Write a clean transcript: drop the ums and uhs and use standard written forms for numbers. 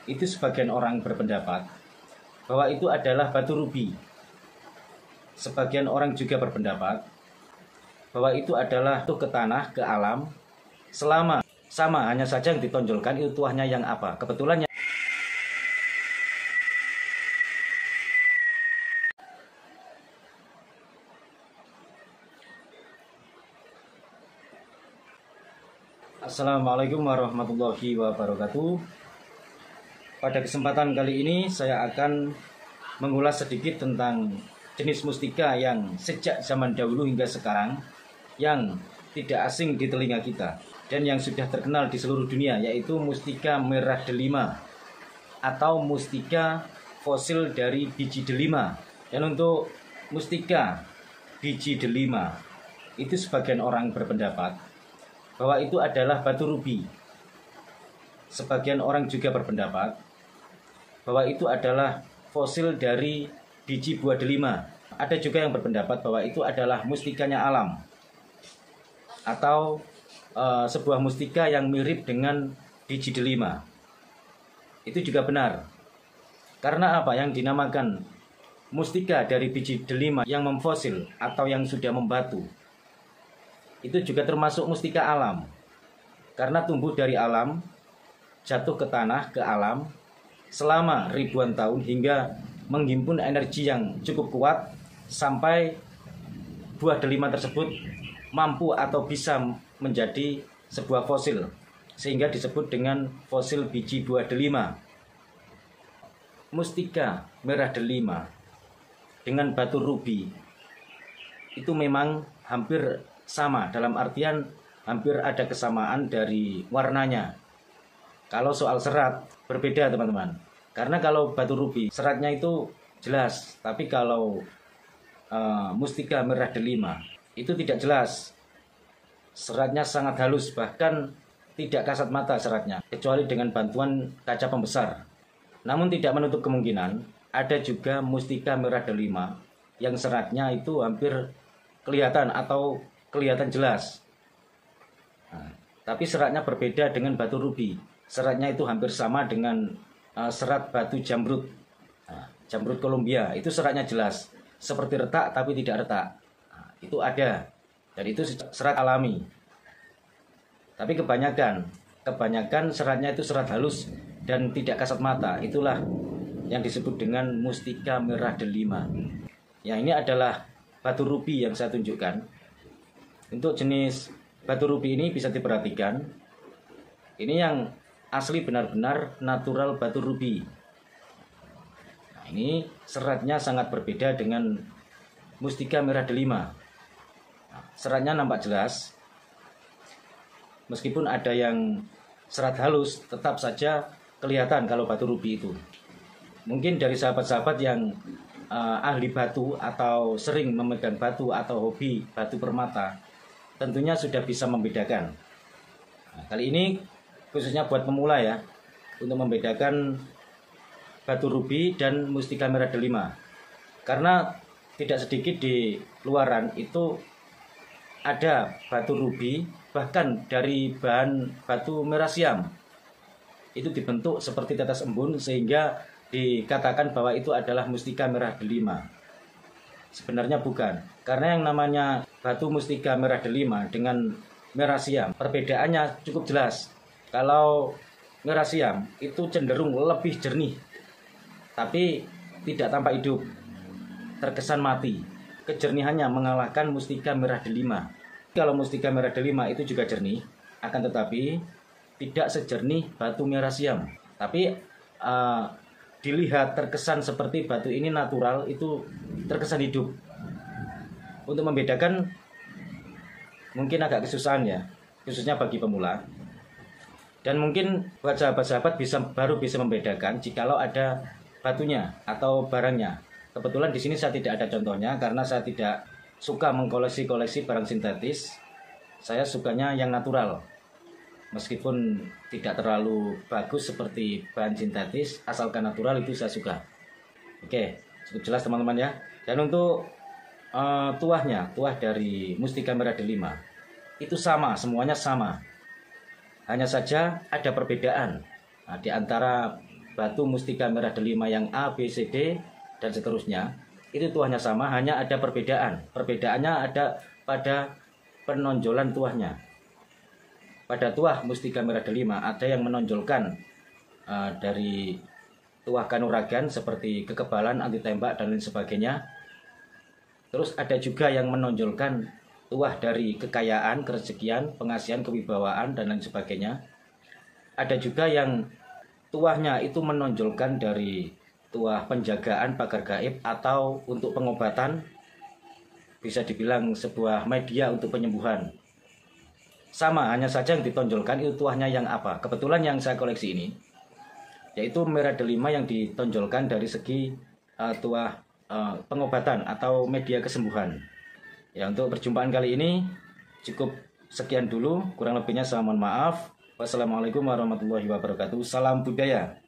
itu sebagian orang berpendapat bahwa itu adalah batu rubi. Sebagian orang juga berpendapat bahwa itu adalah tuh ke tanah, ke alam, selama sama, hanya saja yang ditonjolkan itu tuahnya yang apa. Kebetulan Assalamualaikum warahmatullahi wabarakatuh. Pada kesempatan kali ini saya akan mengulas sedikit tentang jenis mustika yang sejak zaman dahulu hingga sekarang yang tidak asing di telinga kita dan yang sudah terkenal di seluruh dunia, yaitu mustika merah delima atau mustika fosil dari biji delima. Dan untuk mustika biji delima itu sebagian orang berpendapat bahwa itu adalah batu rubi. Sebagian orang juga berpendapat bahwa itu adalah fosil dari biji buah delima. Ada juga yang berpendapat bahwa itu adalah mustikanya alam atau sebuah mustika yang mirip dengan biji delima. Itu juga benar. Karena apa? Yang dinamakan mustika dari biji delima yang memfosil atau yang sudah membatu, itu juga termasuk mustika alam. Karena tumbuh dari alam, jatuh ke tanah, ke alam, selama ribuan tahun hingga menghimpun energi yang cukup kuat sampai buah delima tersebut mampu atau bisa menjadi sebuah fosil, sehingga disebut dengan fosil biji buah delima. Mustika merah delima dengan batu rubi itu memang hampir sama, dalam artian hampir ada kesamaan dari warnanya. Kalau soal serat berbeda teman-teman, karena kalau batu rubi seratnya itu jelas, tapi kalau mustika merah delima itu tidak jelas. Seratnya sangat halus, bahkan tidak kasat mata seratnya, kecuali dengan bantuan kaca pembesar. Namun tidak menutup kemungkinan ada juga mustika merah delima yang seratnya itu hampir kelihatan atau kelihatan jelas. Tapi seratnya berbeda dengan batu rubi. Seratnya itu hampir sama dengan serat batu jamrud. Jamrud Kolombia itu seratnya jelas, seperti retak tapi tidak retak. Itu ada, dan itu serat alami. Tapi kebanyakan seratnya itu serat halus dan tidak kasat mata. Itulah yang disebut dengan mustika merah delima. Yang ini adalah batu rubi yang saya tunjukkan. Untuk jenis batu rubi ini bisa diperhatikan, ini yang asli benar-benar natural batu rubi. Nah, ini seratnya sangat berbeda dengan mustika merah delima. Nah, seratnya nampak jelas, meskipun ada yang serat halus, tetap saja kelihatan kalau batu rubi itu. Mungkin dari sahabat-sahabat yang ahli batu atau sering memegang batu atau hobi batu permata, tentunya sudah bisa membedakan. Nah, kali ini khususnya buat pemula ya, untuk membedakan batu rubi dan mustika merah delima. Karena tidak sedikit di luaran itu ada batu rubi, bahkan dari bahan batu merah siam. Itu dibentuk seperti tetes embun sehingga dikatakan bahwa itu adalah mustika merah delima. Sebenarnya bukan, karena yang namanya batu mustika merah delima dengan merah siam perbedaannya cukup jelas. Kalau merah siam itu cenderung lebih jernih, tapi tidak tampak hidup, terkesan mati. Kejernihannya mengalahkan mustika merah delima. Kalau mustika merah delima itu juga jernih, akan tetapi tidak sejernih batu merah siam. Tapi dilihat terkesan seperti batu ini natural, itu terkesan hidup. Untuk membedakan mungkin agak kesusahan ya, khususnya bagi pemula. Dan mungkin buat sahabat-sahabat baru bisa membedakan jikalau ada batunya atau barangnya. Kebetulan di sini saya tidak ada contohnya karena saya tidak suka mengkoleksi-koleksi barang sintetis. Saya sukanya yang natural. Meskipun tidak terlalu bagus seperti bahan sintetis, asalkan natural itu saya suka. Oke, cukup jelas teman-teman ya. Dan untuk tuah dari mustika merah delima itu sama, semuanya sama. Hanya saja ada perbedaan di antara batu mustika merah delima yang A, B, C, D dan seterusnya, itu tuahnya sama, hanya ada perbedaan. Perbedaannya ada pada penonjolan tuahnya. Pada tuah mustika merah delima ada yang menonjolkan dari tuah kanuragan seperti kekebalan, anti tembak dan lain sebagainya. Terus ada juga yang menonjolkan tuah dari kekayaan, kerezekian, pengasihan, kewibawaan dan lain sebagainya. Ada juga yang tuahnya itu menonjolkan dari tuah penjagaan, pagar gaib atau untuk pengobatan, bisa dibilang sebuah media untuk penyembuhan. Sama, hanya saja yang ditonjolkan itu tuahnya yang apa. Kebetulan yang saya koleksi ini yaitu merah delima yang ditonjolkan dari segi tuah pengobatan atau media kesembuhan. Ya, untuk perjumpaan kali ini cukup sekian dulu, kurang lebihnya saya mohon maaf. Wassalamualaikum warahmatullahi wabarakatuh. Salam budaya.